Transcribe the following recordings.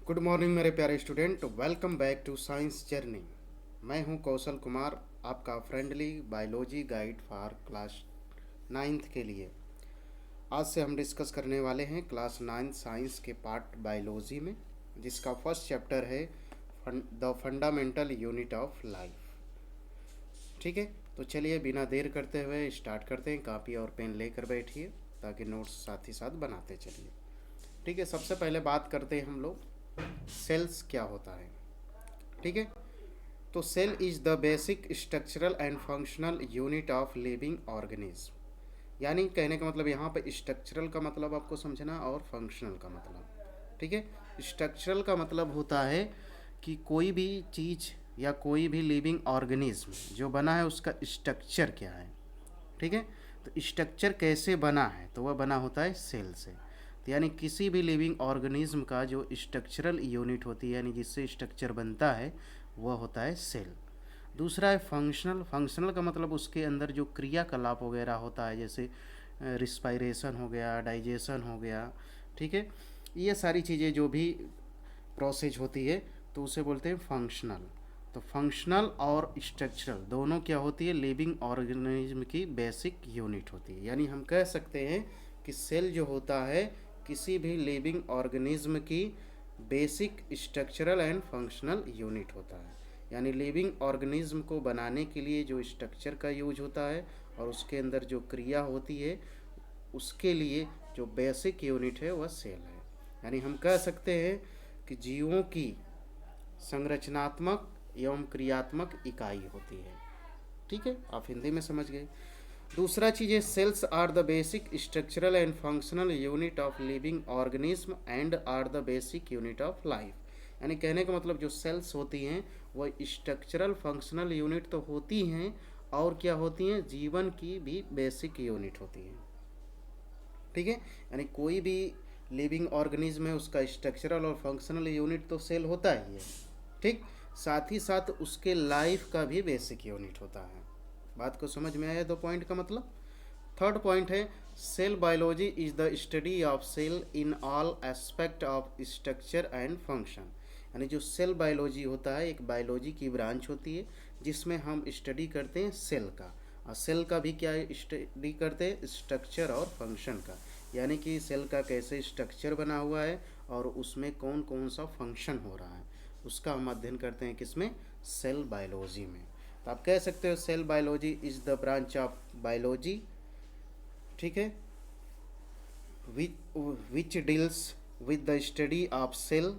Good morning मेरे प्यारे student, welcome back to science journey. मैं हूं कौशल कुमार, आपका friendly biology guide for class 9th के लिए। आज से हम डिस्कस करने वाले हैं क्लास 9 साइंस के पार्ट बायोलॉजी में, जिसका फर्स्ट चैप्टर है the fundamental unit of life. ठीक है, तो चलिए बिना देर करते हुए स्टार्ट करते हैं। कापी और पेन लेकर बैठिए ताकि नोट्स साथ ही साथ बनाते चलिए। ठीक है, सबसे पहले बात करते हैं हम लोग सेल्स क्या होता है। ठीक है, तो cell is the basic structural and functional unit of living organism. यानी कहने का मतलब यहाँ पे स्ट्रक्चरल का मतलब आपको समझना और फंक्शनल का मतलब। ठीक है, स्ट्रक्चरल का मतलब होता है कि कोई भी चीज़ या कोई भी लिविंग ऑर्गेनिज्म जो बना है उसका स्ट्रक्चर क्या है। ठीक है, तो स्ट्रक्चर कैसे बना है, तो वह बना होता है सेल से। तो यानी किसी भी लिविंग ऑर्गेनिज्म का जो स्ट्रक्चरल यूनिट होती है, यानी जिससे स्ट्रक्चर बनता है, वह होता है सेल। दूसरा है फंक्शनल। फंक्शनल का मतलब उसके अंदर जो क्रियाकलाप वगैरह होता है, जैसे रिस्पायरेशन हो गया, डाइजेशन हो गया। ठीक है, ये सारी चीज़ें जो भी प्रोसेस होती है तो उसे बोलते हैं फंक्शनल। तो फंक्शनल और स्ट्रक्चरल दोनों क्या होती है, लिविंग ऑर्गेनिज्म की बेसिक यूनिट होती है। यानी हम कह सकते हैं कि सेल जो होता है किसी भी लिविंग ऑर्गेनिज्म की basic structural and functional unit होता है। यानी लिविंग ऑर्गेनिज्म को बनाने के लिए जो स्ट्रक्चर का यूज होता है और उसके अंदर जो क्रिया होती है, उसके लिए जो बेसिक यूनिट है वह सेल है। यानी हम कह सकते हैं कि जीवों की संरचनात्मक एवं क्रियात्मक इकाई होती है। ठीक है, आप हिंदी में समझ गए। दूसरा चीज़ है cells are the basic structural and functional unit of living organism and are the basic unit of life. यानी कहने का मतलब जो सेल्स होती हैं वह स्ट्रक्चरल फंक्शनल यूनिट तो होती हैं और क्या होती हैं, जीवन की भी बेसिक यूनिट होती हैं। ठीक है, यानी कोई भी लिविंग ऑर्गेनिज्म है उसका स्ट्रक्चरल और फंक्शनल यूनिट तो सेल होता ही है। ठीक, साथ ही साथ उसके लाइफ का भी बेसिक यूनिट होता है। बात को समझ में आया? दो पॉइंट का मतलब। थर्ड पॉइंट है cell biology is the study of cell in all aspect of structure and function. यानी जो सेल बायोलॉजी होता है एक बायोलॉजी की ब्रांच होती है जिसमें हम स्टडी करते हैं सेल का। और सेल का भी क्या स्टडी करते हैं, स्ट्रक्चर और फंक्शन का। यानी कि सेल का कैसे स्ट्रक्चर बना हुआ है और उसमें कौन कौन सा फंक्शन हो रहा है, उसका हम अध्ययन करते हैं किसमें, सेल बायोलॉजी में। तो आप कह सकते हो cell biology is the branch of biology, ठीक है, which deals with the study of cell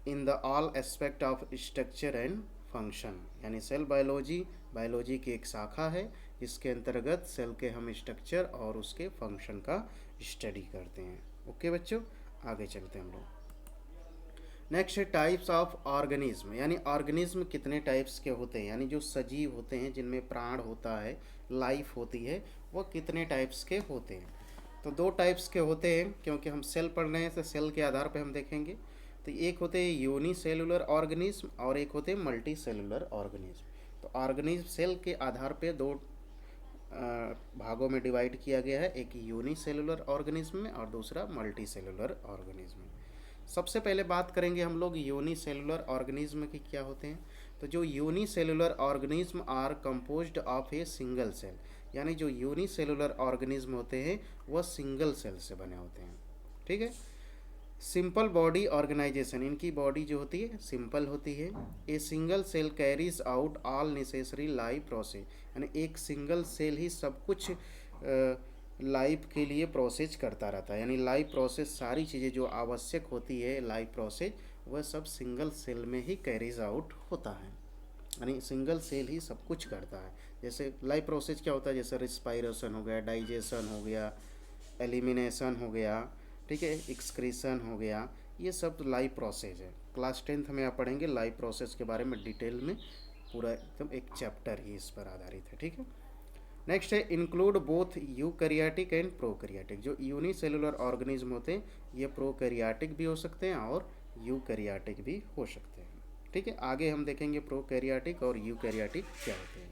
in the all aspect of structure and function. यानी सेल बायोलॉजी बायोलॉजी की एक शाखा है जिसके अंतर्गत सेल के हम स्ट्रक्चर और उसके फंक्शन का स्टडी करते हैं। ओके बच्चों, आगे चलते हैं हम लोग। नेक्स्ट है टाइप्स ऑफ ऑर्गेनिज्म। यानी ऑर्गेनिज्म कितने टाइप्स के होते हैं, यानी जो सजीव होते हैं जिनमें प्राण होता है, लाइफ होती है, वो कितने टाइप्स के होते हैं। तो दो टाइप्स के होते हैं, क्योंकि हम सेल पढ़ रहे हैं तो सेल के आधार पर हम देखेंगे। तो एक होते हैं यूनिसेलुलर ऑर्गेनिज्म और एक होते हैं मल्टी सेलुलर ऑर्गेनिज्म। तो ऑर्गेनिज्म सेल के आधार पे दो भागों में डिवाइड किया गया है, एक यूनिसेलुलर ऑर्गेनिज्म में और दूसरा मल्टी सेलुलर ऑर्गेनिज्म में। सबसे पहले बात करेंगे हम लोग यूनिसेलुलर ऑर्गेनिज्म के क्या होते हैं। तो जो unicellular organism are composed of a single cell. यानी जो यूनिसेलुलर ऑर्गेनिज्म होते हैं वह सिंगल सेल से बने होते हैं। ठीक है, सिंपल बॉडी ऑर्गेनाइजेशन, इनकी बॉडी जो होती है सिंपल होती है। A single cell carries out all necessary life process. यानी एक सिंगल सेल ही सब कुछ लाइफ के लिए प्रोसेस करता रहता है। यानी लाइफ प्रोसेस सारी चीज़ें जो आवश्यक होती है लाइफ प्रोसेस, वह सब सिंगल सेल में ही कैरीज आउट होता है। यानी सिंगल सेल ही सब कुछ करता है। जैसे लाइफ प्रोसेस क्या होता है, जैसे रिस्पायरेशन हो गया, डाइजेशन हो गया, एलिमिनेशन हो गया, ठीक है, एक्सक्रीशन हो गया, ये सब लाइफ प्रोसेस है। क्लास 10th में आप पढ़ेंगे लाइफ प्रोसेस के बारे में डिटेल में, पूरा एकदम एक चैप्टर ही इस पर आधारित है। ठीक है, नेक्स्ट है include both eukaryotic and prokaryotic. जो यूनिसेलुलर ऑर्गेनिज्म होते हैं ये प्रोकैरियोटिक भी हो सकते हैं और यूकैरियोटिक भी हो सकते हैं। ठीक है, आगे हम देखेंगे प्रोकैरियोटिक और यूकैरियोटिक क्या होते हैं।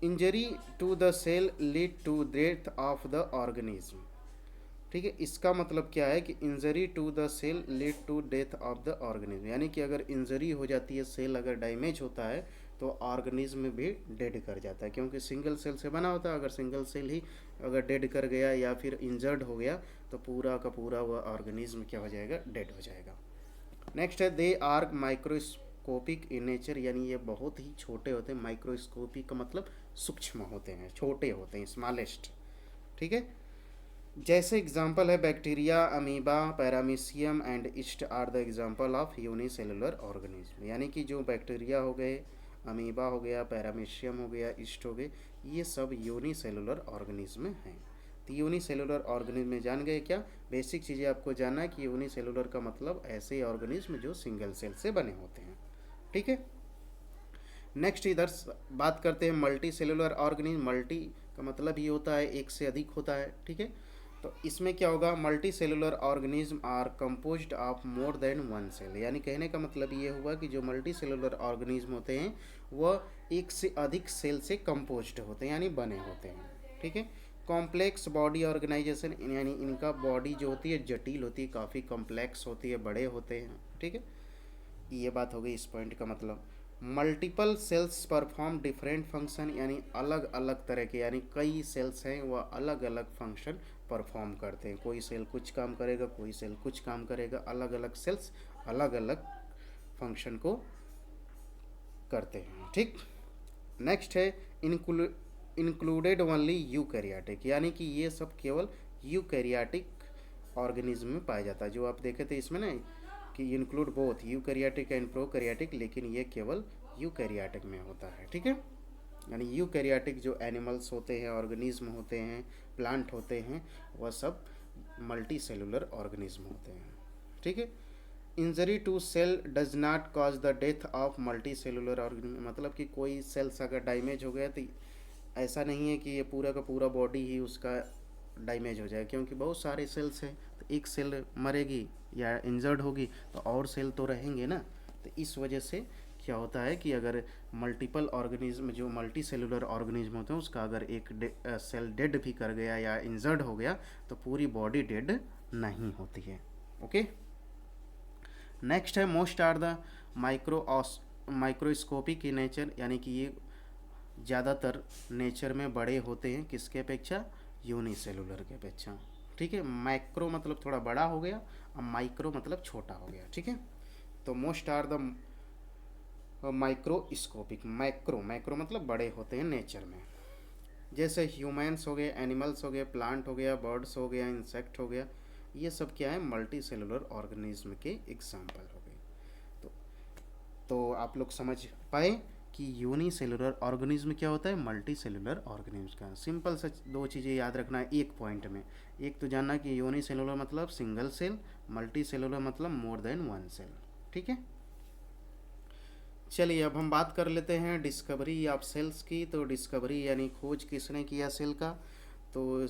Injury to the cell lead to death of the organism. ठीक है। इसका मतलब क्या है कि injury to the cell lead to death of the organism, यानी कि अगर इंजरी हो जाती है, सेल अगर डैमेज होता है तो ऑर्गेनिज्म भी डेड कर जाता है, क्योंकि सिंगल सेल से बना होता है। अगर सिंगल सेल ही अगर डेड कर गया या फिर इंजर्ड हो गया तो पूरा का पूरा वह ऑर्गेनिज्म क्या हो जाएगा, डेड हो जाएगा। नेक्स्ट है they are microscopic in nature, यानी ये बहुत ही छोटे होते हैं। माइक्रोस्कोपिक का मतलब सूक्ष्म होते हैं, छोटे होते हैं, स्मॉलेस्ट। ठीक है। जैसे एग्जाम्पल है bacteria, amoeba, paramecium and yeast are the example of unicellular organism, यानी कि जो बैक्टीरिया हो गए, अमीबा हो गया, पैरामीशियम हो गया, ईस्ट हो गए, ये सब यूनिसेलुलर ऑर्गेनिज्म हैं। तो यूनिसेलुलर ऑर्गेनिज्म में जान गए क्या बेसिक चीज़ें आपको जानना है कि यूनिसेलुलर का मतलब ऐसे ऑर्गेनिज्म जो सिंगल सेल से बने होते हैं। ठीक है। नेक्स्ट इधर बात करते हैं मल्टी सेलुलर ऑर्गेनिज्म। मल्टी का मतलब ये होता है एक से अधिक होता है। ठीक है। तो इसमें क्या होगा, multicellular organism are composed of more than one cell, यानी कहने का मतलब ये हुआ कि जो मल्टी सेलुलर ऑर्गेनिज्म होते हैं वह एक से अधिक सेल से कंपोज्ड होते हैं, यानी बने होते हैं। ठीक है। कॉम्प्लेक्स बॉडी ऑर्गेनाइजेशन, यानी इनका बॉडी जो होती है जटिल होती है, काफ़ी कॉम्प्लेक्स होती है, बड़े होते हैं। ठीक है। ये बात हो गई इस पॉइंट का मतलब। Multiple cells perform different function, यानी अलग अलग तरह के, यानी कई सेल्स हैं वह अलग अलग फंक्शन परफॉर्म करते हैं। कोई सेल कुछ काम करेगा, कोई सेल कुछ काम करेगा, अलग अलग सेल्स अलग अलग फंक्शन को करते हैं। ठीक। नेक्स्ट है इंक्लूडेड ओनली यूकैरियोटिक, यानी कि ये सब केवल यूकैरियोटिक ऑर्गेनिज्म में पाया जाता है। जो आप देखे थे इसमें ना कि include both eukaryotic and prokaryotic, लेकिन ये केवल यूकैरियोटिक में होता है। ठीक है। यानी यूकैरियोटिक जो एनिमल्स होते हैं, ऑर्गेनिज्म होते हैं, प्लांट होते हैं, वह सब मल्टी सेलुलर ऑर्गेनिज्म होते हैं। ठीक है। Injury to cell does not cause the death of multicellular organism, मतलब कि कोई सेल्स अगर डैमेज हो गया तो ऐसा नहीं है कि ये पूरा का पूरा बॉडी ही उसका डैमेज हो जाए, क्योंकि बहुत सारे सेल्स हैं। तो एक सेल मरेगी या इंजर्ड होगी तो और सेल तो रहेंगे ना। तो इस वजह से क्या होता है कि अगर मल्टीपल ऑर्गेनिज्म जो मल्टी सेलुलर ऑर्गेनिज्म होते हैं उसका अगर एक सेल डेड भी कर गया या इंजर्ड हो गया तो पूरी बॉडी डेड नहीं होती है। ओके। नेक्स्ट है most are the microscopic in nature, यानी कि ये ज़्यादातर नेचर में बड़े होते हैं किसके अपेक्षा, यूनिसेलुलर के अपेक्षा। ठीक है। मैक्रो मतलब थोड़ा बड़ा हो गया और माइक्रो मतलब छोटा हो गया। ठीक है। तो most are the microscopic, macro मतलब बड़े होते हैं नेचर में। जैसे ह्यूमन्स हो गए, एनिमल्स हो गए, प्लांट हो गया, बर्ड्स हो गया, इंसेक्ट हो गया, ये सब क्या है मल्टी सेलुलर ऑर्गेनिज्म के एग्जाम्पल हो गए। तो आप लोग समझ पाए कि यूनिसेलुलर ऑर्गेनिज्म क्या होता है, मल्टी सेलुलर ऑर्गेनिज्म का। सिंपल से दो चीज़ें याद रखना है एक पॉइंट में। एक तो जानना कि यूनिसेलुलर मतलब सिंगल सेल, मल्टी सेलुलर मतलब मोर देन वन सेल। ठीक है। चलिए अब हम बात कर लेते हैं डिस्कवरी ऑफ सेल्स की। तो डिस्कवरी यानी खोज किसने किया सेल का, तो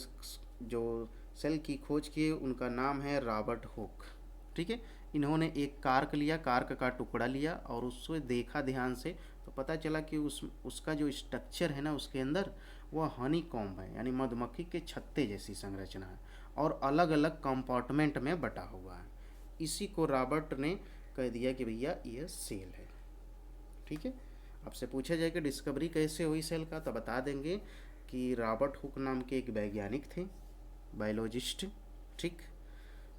जो सेल की खोज की उनका नाम है रॉबर्ट हुक। ठीक है। इन्होंने एक कार्क लिया, कार्क का टुकड़ा लिया और उसको देखा ध्यान से, तो पता चला कि उसका जो स्ट्रक्चर है ना उसके अंदर वह हनी कॉम्ब है, यानी मधुमक्खी के छत्ते जैसी संरचना है और अलग अलग कंपार्टमेंट में बटा हुआ है। इसी को रॉबर्ट ने कह दिया कि भैया यह सेल है। ठीक है। आपसे पूछा जाए कि डिस्कवरी कैसे हुई सेल का, तो बता देंगे कि रॉबर्ट हुक नाम के एक वैज्ञानिक थे, बायोलॉजिस्ट। ठीक।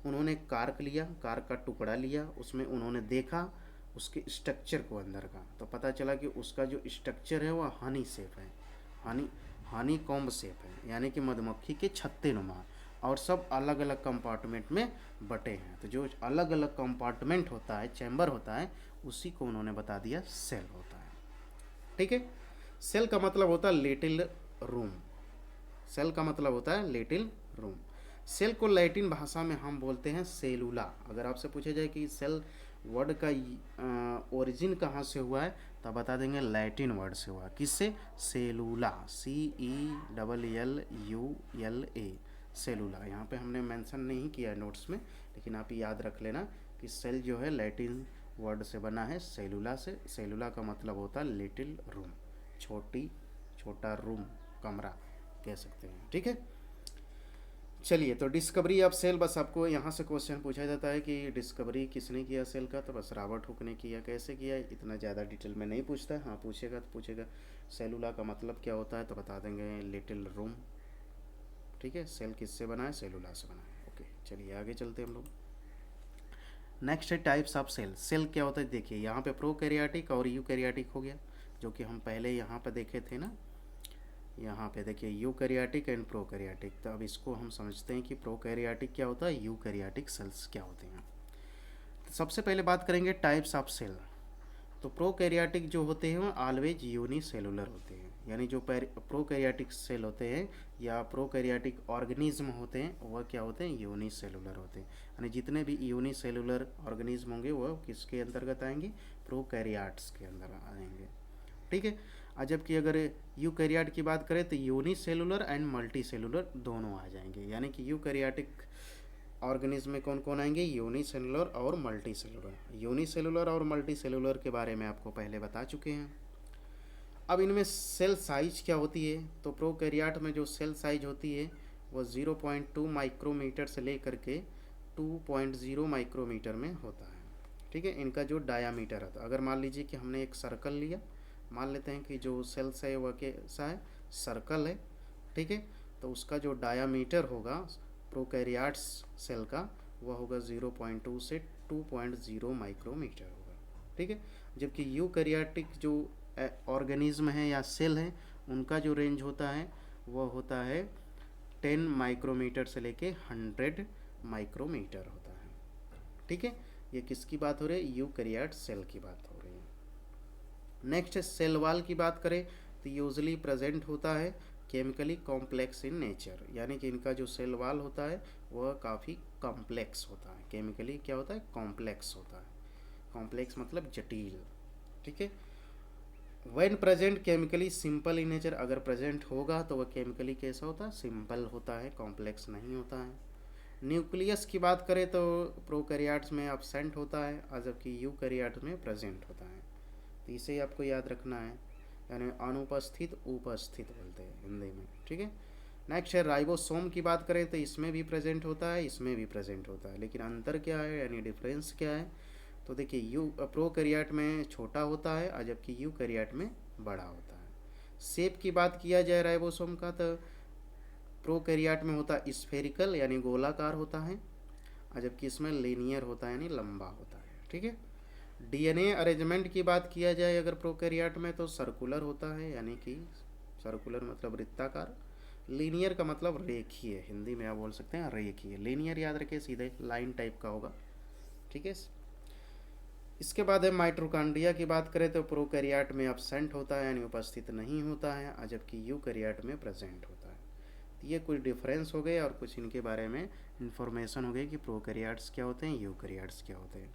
उन्होंने कार्क लिया, कार्क का टुकड़ा लिया, उसमें उन्होंने देखा उसके स्ट्रक्चर को अंदर का, तो पता चला कि उसका जो स्ट्रक्चर है वह हनी शेप है, हनी कॉम्ब शेप है, यानी कि मधुमक्खी के छत्ते नुमा, और सब अलग अलग कंपार्टमेंट में बटे हैं। तो जो अलग अलग कंपार्टमेंट होता है, चैम्बर होता है, उसी को उन्होंने बता दिया सेल होता है। ठीक है। सेल का मतलब होता है लिटिल रूम, सेल का मतलब होता है लिटिल रूम। सेल को लैटिन भाषा में हम बोलते हैं सेलुला। अगर आपसे पूछा जाए कि सेल वर्ड का ओरिजिन कहाँ से हुआ है, तो बता देंगे लैटिन वर्ड से हुआ। किससे, सेलुला, CELLULA, सेलुला। यहाँ पे हमने मेंशन नहीं किया है नोट्स में, लेकिन आप याद रख लेना कि सेल जो है लैटिन वर्ड से बना है सेलुला से। सेलुला का मतलब होता है लिटिल रूम, छोटा रूम, कमरा कह सकते हैं। ठीक है। चलिए, तो डिस्कवरी ऑफ सेल, बस आपको यहाँ से क्वेश्चन पूछा जाता है कि डिस्कवरी किसने किया सेल का, तो बस रॉबर्ट हुक ने किया। कैसे किया, इतना ज़्यादा डिटेल में नहीं पूछता है। हाँ पूछेगा तो पूछेगा सेलुला का मतलब क्या होता है, तो बता देंगे लिटिल रूम। ठीक है, सेल किससे बना है, सेलुला से बना है। ओके, चलिए आगे चलते हैं हम लोग। नेक्स्ट है टाइप्स ऑफ सेल। सेल क्या होता है, देखिए यहाँ पे प्रोकैरियोटिक और यूकैरियोटिक हो गया, जो कि हम पहले यहाँ पे देखे थे ना। यहाँ पे देखिए यूकैरियोटिक एंड प्रोकैरियोटिक। तो अब इसको हम समझते हैं कि प्रोकैरियोटिक क्या होता है, यूकैरियोटिक सेल्स क्या होते हैं। तो सबसे पहले बात करेंगे टाइप्स ऑफ सेल। तो प्रोकैरियोटिक जो होते हैं वो ऑलवेज यूनिसेलुलर होते हैं, यानी जो प्रोकैरियोटिक सेल होते हैं या प्रोकैरियोटिक ऑर्गेनिज्म होते हैं वह क्या होते हैं, यूनिसेलुलर होते हैं। यानी जितने भी यूनिसेलुलर ऑर्गेनिज्म होंगे वह किसके अंतर्गत आएंगे, प्रोकैरियोट्स के अंदर आएंगे। ठीक है, और जबकि अगर यूकैरियोट की बात करें तो यूनिसेलुलर एंड मल्टी सेलुलर दोनों आ जाएंगे। यानी कि यूकैरियोटिक ऑर्गेनिज्म में कौन कौन आएंगे, यूनिसेलुलर और मल्टी सेलुलर। यूनिसेलुलर और मल्टी सेलुलर के बारे में आपको पहले बता चुके हैं। अब इनमें सेल साइज क्या होती है, तो प्रोकैरियोट में जो सेल साइज होती है वो 0.2 माइक्रोमीटर से लेकर के 2.0 माइक्रोमीटर में होता है। ठीक है, इनका जो डायामीटर है, तो अगर मान लीजिए कि हमने एक सर्कल लिया, मान लेते हैं कि जो सेल्स है वह कैसा है, सर्कल है। ठीक है, तो उसका जो डायामीटर होगा प्रोकैरियोट्स सेल का वह होगा 0.2 से 2.0 माइक्रोमीटर होगा। ठीक है, जबकि यूकैरियोटिक जो ऑर्गेनिज्म है या सेल है उनका जो रेंज होता है वह होता है 10 माइक्रोमीटर से लेके 100 माइक्रोमीटर होता है। ठीक है, ये किसकी बात हो रही है, यूकैरियोट सेल की बात हो रही है। नेक्स्ट सेल वॉल की बात करें तो यूजली प्रेजेंट होता है केमिकली कॉम्प्लेक्स इन नेचर, यानी कि इनका जो सेल वॉल होता है वह काफ़ी कॉम्प्लेक्स होता है। केमिकली क्या होता है, कॉम्प्लेक्स होता है। कॉम्प्लेक्स मतलब जटिल। ठीक है, when present chemically simple in nature, अगर प्रेजेंट होगा तो वह केमिकली कैसा होता है, सिंपल होता है, कॉम्प्लेक्स नहीं होता है। न्यूक्लियस की बात करें तो प्रोकैरियोट्स में एब्सेंट होता है और जबकि यूकैरियोट्स में प्रेजेंट होता है। तो इसे आपको याद रखना है, यानी अनुपस्थित उपस्थित बोलते हैं हिंदी में। ठीक है, नेक्स्ट है राइबोसोम की बात करें तो इसमें भी प्रेजेंट होता है, इसमें भी प्रेजेंट होता है, लेकिन अंतर क्या है यानी डिफरेंस क्या है, तो देखिए प्रोकैरियोट में छोटा होता है और जबकि यूकैरियोट में बड़ा होता है। शेप की बात किया जाए राइबोसोम का तो प्रोकैरियोट में होता है स्फेरिकल यानी गोलाकार होता है और जबकि इसमें लीनियर होता है यानी लंबा होता है। ठीक है, डीएनए अरेंजमेंट की बात किया जाए अगर प्रोकैरियोट में तो सर्कुलर होता है, यानी कि सर्कुलर मतलब वृत्ताकार। लीनियर का मतलब रेखीय, हिंदी में आप बोल सकते हैं रेखीय। लीनियर याद रखिए सीधे लाइन टाइप का होगा। ठीक है, इसके बाद है माइटोकॉन्ड्रिया की बात करें तो प्रोकैरियोट में एब्सेंट होता है यानी उपस्थित नहीं होता है, जबकि यूकैरियोट में प्रेजेंट होता है। तो ये कुछ डिफरेंस हो गए और कुछ इनके बारे में इंफॉर्मेशन हो गई कि प्रोकैरियोट्स क्या होते हैं, यूकैरियोट्स क्या होते हैं।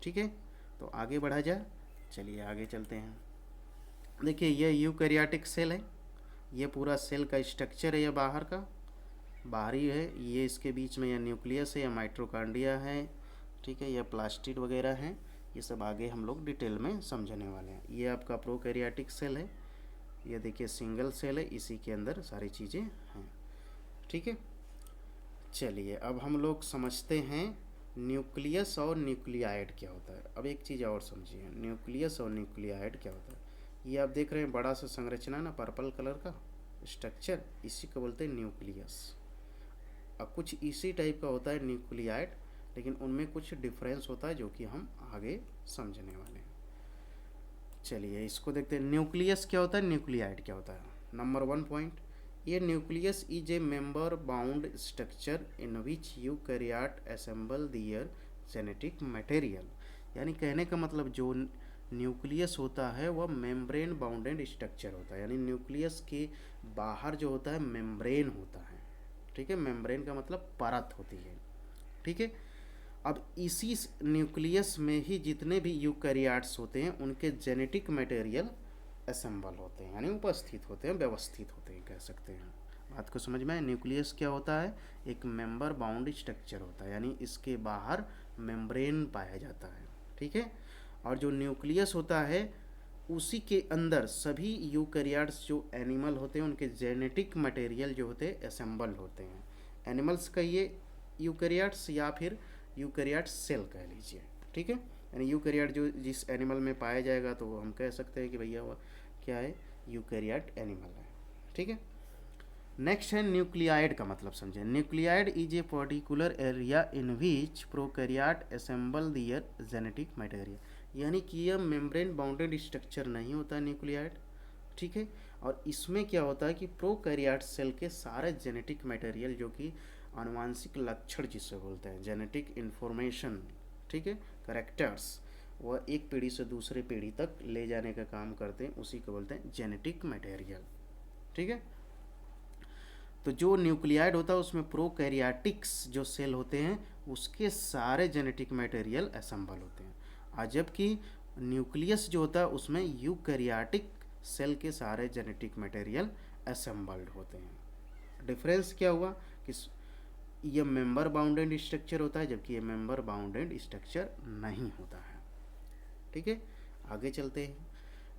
ठीक है, तो आगे बढ़ा जाए, चलिए आगे चलते हैं। देखिए ये यूकैरियोटिक सेल है, ये पूरा सेल का स्ट्रक्चर है, ये बाहर का बाहरी है, ये इसके बीच में या न्यूक्लियस है या माइटोकॉन्ड्रिया है। ठीक है, या प्लास्टिड वगैरह हैं, ये सब आगे हम लोग डिटेल में समझने वाले हैं। ये आपका प्रोकैरियोटिक सेल है, ये देखिए सिंगल सेल है, इसी के अंदर सारी चीज़ें हैं। ठीक है, चलिए अब हम लोग समझते हैं न्यूक्लियस और न्यूक्लियाइड क्या होता है। अब एक चीज़ और समझिए, न्यूक्लियस और न्यूक्लियाइड क्या होता है। ये आप देख रहे हैं बड़ा सा संरचना ना, पर्पल कलर का स्ट्रक्चर, इसी को बोलते हैं न्यूक्लियस। अब कुछ इसी टाइप का होता है न्यूक्लियाइड, लेकिन उनमें कुछ डिफरेंस होता है जो कि हम आगे समझने वाले हैं। चलिए इसको देखते हैं, न्यूक्लियस क्या होता है, न्यूक्लियाइड क्या होता है। नंबर 1 पॉइंट, ये nucleus is a member bound structure in which eukaryote assemble their genetic material. यानी कहने का मतलब जो न्यूक्लियस होता है वह मेम्ब्रेन बाउंडेड स्ट्रक्चर होता है, यानी न्यूक्लियस के बाहर जो होता है मेम्ब्रेन होता है। ठीक है, मेम्ब्रेन का मतलब परत होती है। ठीक है, अब इसी न्यूक्लियस में ही जितने भी यूकैरियोट्स होते हैं उनके जेनेटिक मटेरियल असेंबल होते हैं, यानी उपस्थित होते हैं, व्यवस्थित होते हैं, कह सकते हैं। बात को समझ में आए, न्यूक्लियस क्या होता है, एक मेंबर बाउंड स्ट्रक्चर होता है, यानी इसके बाहर मेम्ब्रेन पाया जाता है। ठीक है, और जो न्यूक्लियस होता है उसी के अंदर सभी यूकैरियोट्स जो एनिमल होते हैं उनके जेनेटिक मटेरियल जो होते हैं असेंबल होते हैं। एनिमल्स कहिए, यूकैरियोट्स या फिर यूकैरियोट सेल कह लीजिए, ठीक है। यानी यूकैरियोट जो जिस एनिमल में पाया जाएगा तो हम कह सकते हैं कि भैया वो क्या है, यूकैरियोट एनिमल है, ठीक है। नेक्स्ट है न्यूक्लियाइड का मतलब समझें। Nucleoid is a particular area in which prokaryote assemble their genetic material, यानी कि यह मेम्ब्रेन बाउंडेड स्ट्रक्चर नहीं होता न्यूक्लियाइड, ठीक है। और इसमें क्या होता है कि प्रोकैरियोट सेल के सारे जेनेटिक मटेरियल जो कि आनुवांशिक लक्षण जिसे बोलते हैं, जेनेटिक इन्फॉर्मेशन, ठीक है, करेक्टर्स, वह एक पीढ़ी से दूसरे पीढ़ी तक ले जाने का काम करते हैं, उसी को बोलते हैं जेनेटिक मटेरियल, ठीक है। तो जो न्यूक्लियाइड होता है उसमें प्रोकैरियोटिक्स जो सेल होते हैं उसके सारे जेनेटिक मटेरियल असेंबल होते हैं, और जबकि न्यूक्लियस जो होता है उसमें यूकैरियोटिक सेल के सारे जेनेटिक मटेरियल असेंबल्ड होते हैं। डिफरेंस क्या हुआ कि ये मेंबर बाउंडेड स्ट्रक्चर होता है जबकि ये मेंबर बाउंडेड स्ट्रक्चर नहीं होता है, ठीक है। आगे चलते हैं।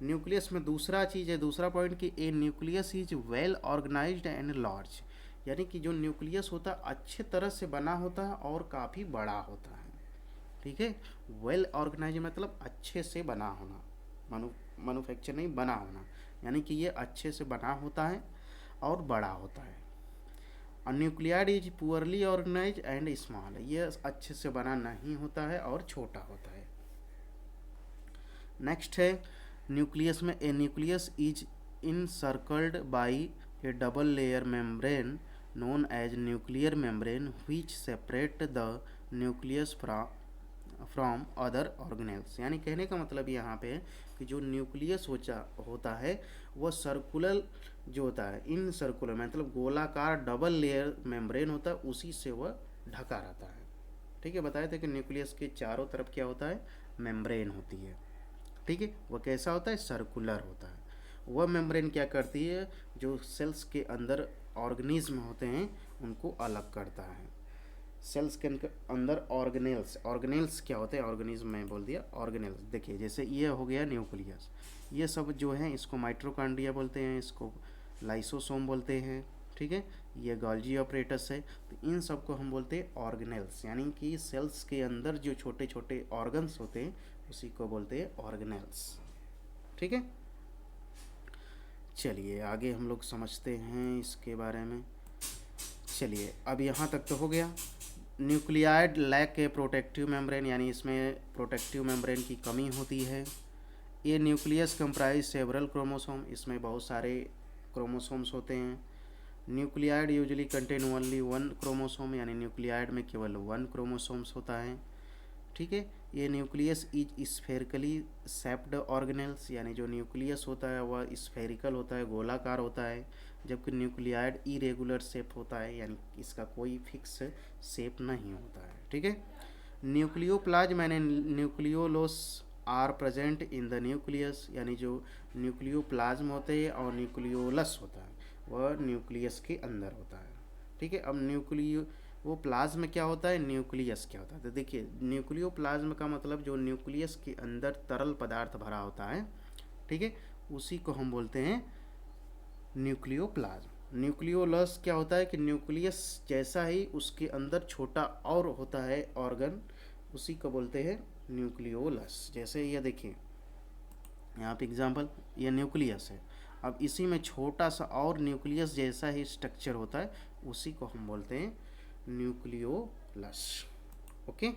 न्यूक्लियस में दूसरा चीज़ है, दूसरा पॉइंट कि a nucleus is well organised and large, यानी कि जो न्यूक्लियस होता है अच्छे तरह से बना होता है और काफ़ी बड़ा होता है, ठीक है। वेल ऑर्गेनाइज मतलब अच्छे से बना होना, मैन्युफैक्चर नहीं, बना होना, यानी कि ये अच्छे से बना होता है और बड़ा होता है। और nucleoid is poorly organise and small, ये अच्छे से बना नहीं होता है और छोटा होता है। नेक्स्ट है न्यूक्लियस में, a nucleus is encircled by a double layer membrane known as nuclear membrane which separate the nucleus from other organelles, यानी कहने का मतलब यहाँ पे है कि जो न्यूक्लियस होता है वह सर्कुलर जो होता है, इन सर्कुलर मतलब गोलाकार डबल लेयर मेम्ब्रेन होता है, उसी से वह ढका रहता है, ठीक है। बताए थे कि न्यूक्लियस के चारों तरफ क्या होता है, मेम्ब्रेन होती है, ठीक है। वह कैसा होता है, सर्कुलर होता है। वह मेम्ब्रेन क्या करती है, जो सेल्स के अंदर ऑर्गेनिज्म होते हैं उनको अलग करता है। सेल्स के अंदर ऑर्गेनेल्स, ऑर्गेनेल्स क्या होते हैं, ऑर्गेनिज्म में बोल दिया ऑर्गेनेल्स। देखिए जैसे ये हो गया न्यूक्लियस, ये सब जो है इसको माइटोकॉन्ड्रिया बोलते हैं, इसको लाइसोसोम बोलते हैं, ठीक है। ये गोल्गी ऑपरेटस है, तो इन सब को हम बोलते हैं ऑर्गेनेल्स, यानी कि सेल्स के अंदर जो छोटे छोटे ऑर्गन्स होते हैं उसी को बोलते हैं ऑर्गेनेल्स, ठीक है। चलिए आगे हम लोग समझते हैं इसके बारे में। चलिए अब यहाँ तक तो हो गया। Nucleoid lack a protective membrane, यानी इसमें प्रोटेक्टिव मेम्ब्रेन की कमी होती है। ये न्यूक्लियस कंप्राइज सेवरल क्रोमोसोम, इसमें बहुत सारे क्रोमोसोम्स होते हैं। Nuclide usually contain only one chromosome, यानी न्यूक्लियाइड में केवल वन क्रोमोसोम्स होता है, ठीक है। ये nucleus is spherically shaped organelles, यानी जो न्यूक्लियस होता है वह स्फेरिकल होता है, गोलाकार होता है, जबकि न्यूक्लियाइड इरेगुलर शेप होता है, यानी इसका कोई फिक्स शेप नहीं होता है, ठीक है। न्यूक्लियोप्लाज्म यानी nucleolus are present in the nucleus, यानी जो न्यूक्लियोप्लाज्म होते हैं और न्यूक्लियोलस होता है वह न्यूक्लियस के अंदर होता है, ठीक है। अब वो प्लाज्म क्या होता है, न्यूक्लियस क्या होता है, तो देखिए न्यूक्लियोप्लाज्म का मतलब जो न्यूक्लियस के अंदर तरल पदार्थ भरा होता है, ठीक है, उसी को हम बोलते हैं न्यूक्लियोप्लाज्म। न्यूक्लियोलस क्या होता है कि न्यूक्लियस जैसा ही उसके अंदर छोटा और होता है ऑर्गन, उसी को बोलते हैं न्यूक्लियोलस। जैसे ये देखिए यहाँ पे एग्जांपल, ये न्यूक्लियस है, अब इसी में छोटा सा और न्यूक्लियस जैसा ही स्ट्रक्चर होता है, उसी को हम बोलते हैं न्यूक्लियोलस, ओके।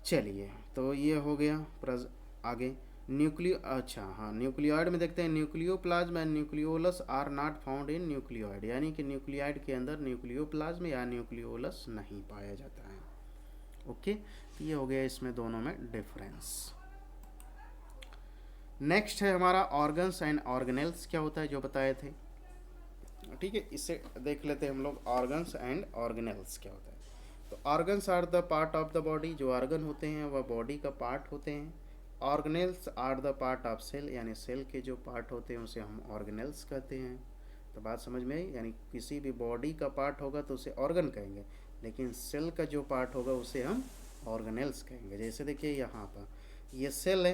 चलिए तो ये हो गया आगे न्यूक्लियोइड में देखते हैं, nucleoplasm and nucleolus are not found in nucleoid, यानी कि न्यूक्लियोइड के अंदर न्यूक्लियोप्लाज्म या न्यूक्लियोलस नहीं पाया जाता है, ओके। तो ये हो गया इसमें दोनों में डिफरेंस। नेक्स्ट है हमारा ऑर्गन्स एंड ऑर्गेनेल्स क्या होता है, जो बताए थे, ठीक है। इससे देख लेते हैं हम लोग ऑर्गन्स एंड ऑर्गेनेल्स क्या होता है। तो organs are the part of the body, जो ऑर्गन होते हैं वह बॉडी का पार्ट होते हैं। Organelles are the part of cell, यानी सेल के जो पार्ट होते हैं उसे हम ऑर्गेनेल्स कहते हैं। तो बात समझ में आई, यानी किसी भी बॉडी का पार्ट होगा तो उसे ऑर्गन कहेंगे, लेकिन सेल का जो पार्ट होगा उसे हम ऑर्गेनेल्स कहेंगे। जैसे देखिए यहाँ पर ये सेल है,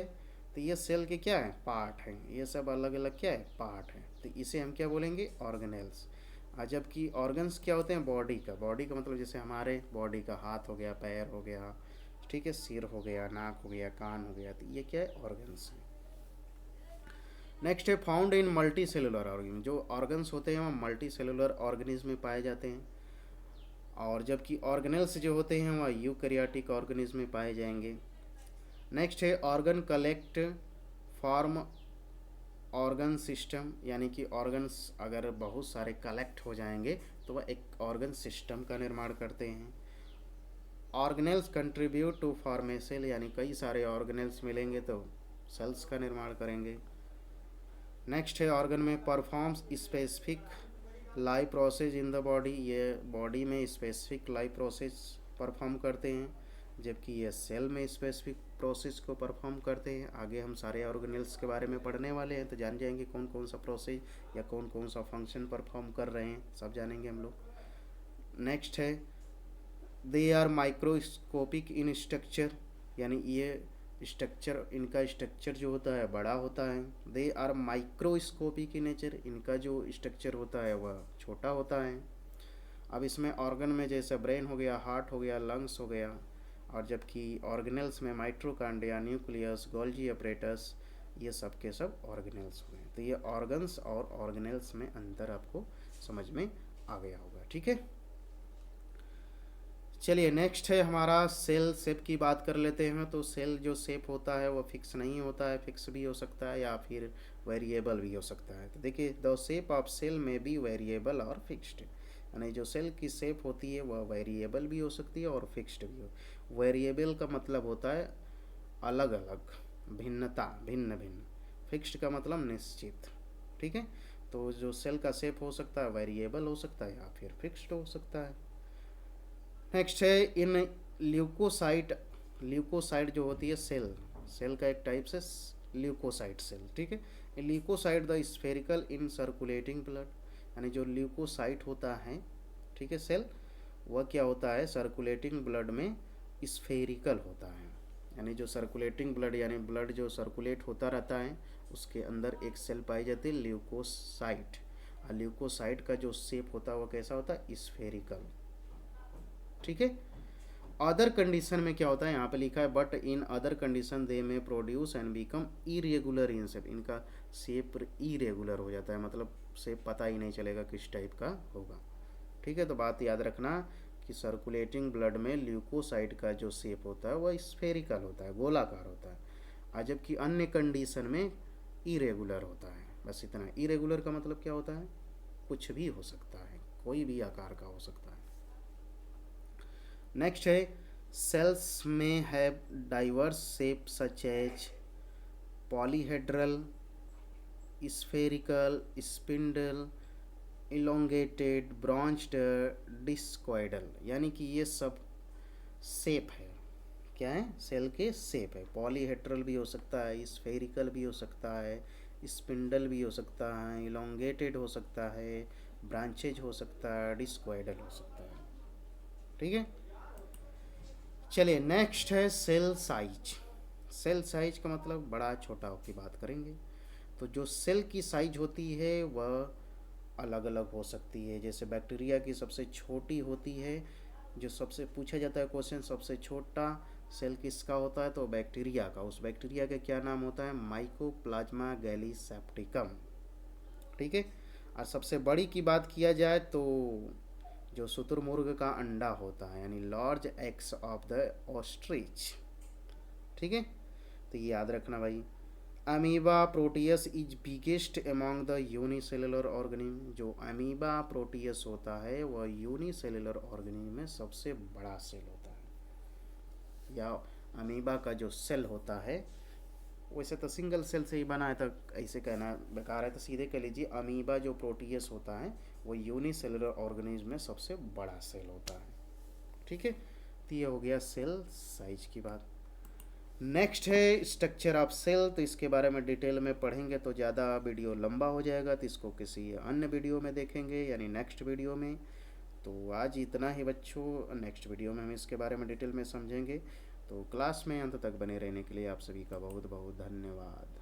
तो ये सेल के क्या है, पार्ट हैं, ये सब अलग अलग क्या है, पार्ट हैं, तो इसे हम क्या बोलेंगे, ऑर्गेनेल्स। जबकि ऑर्गन्स क्या होते हैं, बॉडी का मतलब जैसे हमारे बॉडी का हाथ हो गया, पैर हो गया, ठीक है, सिर हो गया, नाक हो गया, कान हो गया, तो ये क्या है, ऑर्गन्स हैं। नेक्स्ट है found in multi cellular organism. जो ऑर्गन्स होते हैं वो मल्टी सेलुलर ऑर्गेनिज्म में पाए जाते हैं, और जबकि ऑर्गेनेल्स जो होते हैं वह यूकैरियोटिक ऑर्गेनिज्म में पाए जाएंगे। नेक्स्ट है organ collect form organ system, यानी कि ऑर्गन्स अगर बहुत सारे कलेक्ट हो जाएंगे तो वह एक ऑर्गन सिस्टम का निर्माण करते हैं। Organelles contribute to form a cell, यानी कई सारे ऑर्गेनेल्स मिलेंगे तो सेल्स का निर्माण करेंगे। नेक्स्ट है ऑर्गन में performs specific life process in the body, ये बॉडी में स्पेसिफिक लाइफ प्रोसेस परफॉर्म करते हैं, जबकि ये सेल में स्पेसिफिक प्रोसेस को परफॉर्म करते हैं। आगे हम सारे ऑर्गेनेल्स के बारे में पढ़ने वाले हैं, तो जान जाएंगे कौन कौन सा प्रोसेस या कौन कौन सा फंक्शन परफॉर्म कर रहे हैं, सब जानेंगे हम लोग। नेक्स्ट है they are microscopic in structure, यानी ये स्ट्रक्चर, इनका स्ट्रक्चर जो होता है बड़ा होता है। They are microscopic in nature, इनका जो स्ट्रक्चर होता है वह छोटा होता है। अब इसमें ऑर्गन में जैसे ब्रेन हो गया, हार्ट हो गया, लंग्स हो गया, और जबकि ऑर्गेनेल्स में माइट्रोकांड्रिया, न्यूक्लियस, गोल्जी अपरेटस, ये सब के सब ऑर्गेनेल्स हो गए। तो ये ऑर्गन्स और ऑर्गेनेल्स में अंतर आपको समझ में आ गया होगा, ठीक है। चलिए नेक्स्ट है हमारा सेल शेप की बात कर लेते हैं। तो सेल जो शेप होता है वो फिक्स नहीं होता है, फिक्स भी हो सकता है या फिर वेरिएबल भी हो सकता है। तो देखिए द शेप ऑफ सेल में बी वेरिएबल और फिक्स्ड, यानी जो सेल की शेप होती है वह वेरिएबल भी हो सकती है और फिक्स्ड भी हो। वेरिएबल का मतलब होता है अलग अलग, भिन्नता, भिन्न भिन्न। फिक्स्ड का मतलब निश्चित, ठीक है। तो जो सेल का शेप हो सकता है वेरिएबल हो सकता है या फिर फिक्स्ड हो सकता है। नेक्स्ट है इन ल्यूकोसाइट, ल्यूकोसाइट जो होती है सेल, सेल का एक टाइप से ल्यूकोसाइट सेल, ठीक है। Leucocyte the spherical in circulating blood, यानी जो ल्यूकोसाइट होता है, ठीक है, सेल, वह क्या होता है सर्कुलेटिंग ब्लड में स्फेरिकल होता है, यानी जो सर्कुलेटिंग ब्लड, यानी ब्लड जो सर्कुलेट होता रहता है उसके अंदर एक सेल पाई जाती है ल्यूकोसाइट। और ल्यूकोसाइट का जो शेप होता है वह कैसा होता है, स्फेरिकल, ठीक है। अदर कंडीशन में क्या होता है, यहाँ पे लिखा है बट इन अदर कंडीशन दे में produce and become irregular in shape, इनका शेप इरेगुलर हो जाता है, मतलब शेप पता ही नहीं चलेगा किस टाइप का होगा, ठीक है। तो बात याद रखना कि सर्कुलेटिंग ब्लड में ल्यूकोसाइट का जो शेप होता है वह स्फेरिकल होता है, गोलाकार होता है, और जबकि अन्य कंडीशन में इरेगुलर होता है। बस इतना। इरेगुलर का मतलब क्या होता है, कुछ भी हो सकता है, कोई भी आकार का हो सकता है। नेक्स्ट है cells may have diverse shape such as polyhedral, spherical, spindle, elongated, branched, discoidal, यानी कि ये सब शेप है, क्या है, सेल के शेप है। पॉलीहेड्रल भी हो सकता है, स्फेरिकल भी हो सकता है, स्पिंडल भी हो सकता है, इलोंगेटेड हो सकता है, ब्रांचेज हो सकता है, डिस्कॉइडल हो सकता है, ठीक है। चलिए नेक्स्ट है सेल साइज। सेल साइज का मतलब बड़ा छोटा की बात करेंगे। तो जो सेल की साइज होती है वह अलग अलग हो सकती है। जैसे बैक्टीरिया की सबसे छोटी होती है, जो सबसे पूछा जाता है क्वेश्चन, सबसे छोटा सेल किसका होता है, तो बैक्टीरिया का। उस बैक्टीरिया का क्या नाम होता है, माइकोप्लाज्मा गैलीसेप्टिकम, ठीक है। और सबसे बड़ी की बात किया जाए तो जो शुतुरमुर्ग का अंडा होता है, यानी large eggs of the ostrich, ठीक है। तो ये याद रखना भाई। Amoeba Proteus is biggest among the unicellular organism, जो अमीबा प्रोटियस होता है वह यूनिसेलुलर ऑर्गेनिज्म में सबसे बड़ा सेल होता है। या अमीबा का जो सेल होता है, वैसे तो सिंगल सेल से ही बना है, तो ऐसे कहना बेकार है, तो सीधे कह लीजिए अमीबा जो प्रोटियस होता है वो यूनिसेलुलर ऑर्गेनिज्म में सबसे बड़ा सेल होता है, ठीक है। तो ये हो गया सेल साइज की बात। नेक्स्ट है स्ट्रक्चर ऑफ सेल। तो इसके बारे में डिटेल में पढ़ेंगे तो ज़्यादा वीडियो लंबा हो जाएगा, तो इसको किसी अन्य वीडियो में देखेंगे, यानी नेक्स्ट वीडियो में। तो आज इतना ही बच्चों, नेक्स्ट वीडियो में हम इसके बारे में डिटेल में समझेंगे। तो क्लास में अंत तक बने रहने के लिए आप सभी का बहुत बहुत धन्यवाद।